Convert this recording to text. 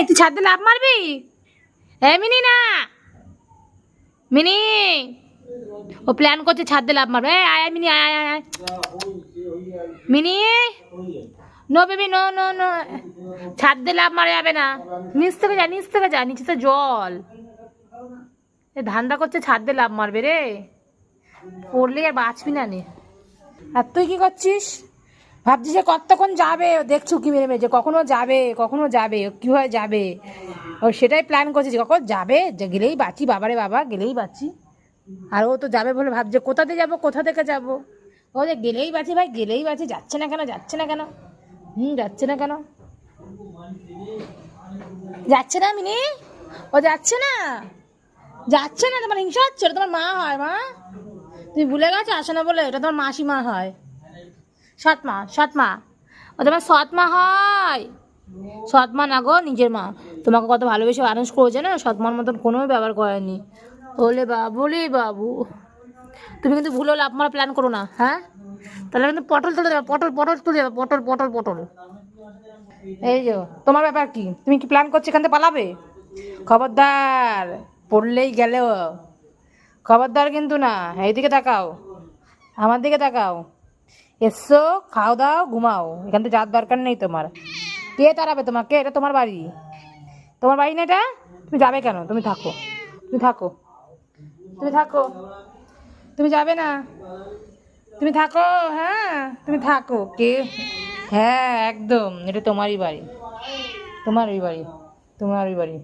এই তুই ছাদ দিয়ে লাফ মারবি? মিনি না, মিনি ও প্ল্যান করছে ছাদ দিয়ে লাফ মারবে। আয় আয় মিনি, আয় আয় আয়। Mini no baby, no no no, ছাদ দিয়ে লাফ মারা যাবে না। নিচ থেকে যা, নিচ থেকে যা, নিচে তো জল। ধান্দা করছে ছাদ দিয়ে লাফ মারবে রে, পড়লে আর বাঁচবি না নে। আর তুই কি করছিস? ভাবছিস যে কতক্ষণ যাবে, দেখছো কি মেরে মেরে, যে কখনো যাবে কখনো যাবে, কীভাবে যাবে, ও সেটাই প্ল্যান করছিস কখন যাবে, যে গেলেই বাঁচি, বাবারে বাবা গেলেই বাঁচি। আর ও তো যাবে বলে ভাবছে কোথা থেকে যাবো, কোথা থেকে যাবো। ও যে গেলেই বাঁচি ভাই, গেলেই বাঁচি। যাচ্ছে না কেন, যাচ্ছে না কেন? যাচ্ছে না কেন, যাচ্ছে না মিনি, ও যাচ্ছে না, যাচ্ছে না। তোমার হিংসা হচ্ছে? ওটা তোমার মা হয় মা, তুমি ভুলে গেছো আসে না বলে? এটা তোমার মাসিমা হয়, সৎ মা, সৎ মা, ও তোমার সৎ মা হয়। সৎ মা না গো, নিজের মা। তোমাকে কত ভালোবেসে মানুষ করেছে না, সৎ মার মতন কোনো ব্যবহার করেনি। বলে বাবু, বলে বাবু, তুমি কিন্তু ভুলেও লাভ মারা প্ল্যান করো না, হ্যাঁ? তাহলে কিন্তু পটল তুলে দেবে, পটল পটল তুলে যাবে, পটল পটল পটল। এই যে তোমার ব্যাপার কি, তুমি কি প্ল্যান করছো এখান থেকে পালাবে? খবরদার, পড়লেই গেল, খবরদার কিন্তু না। এইদিকে তাকাও, আমার দিকে তাকাও, এসো খাও দাও ঘুমাও, এখান থেকে যাওয়ার দরকার নেই তোমার। কে তাড়াবে তোমাকে? এটা তোমার বাড়ি, তোমার বাড়ি না এটা। তুমি যাবে কেন? তুমি থাকো, তুমি থাকো, তুমি থাকো, তুমি যাবে না, তুমি থাকো। হ্যাঁ তুমি থাকো। কে? হ্যাঁ একদম, এটা তোমারই বাড়ি, তোমারই বাড়ি, তোমারই বাড়ি।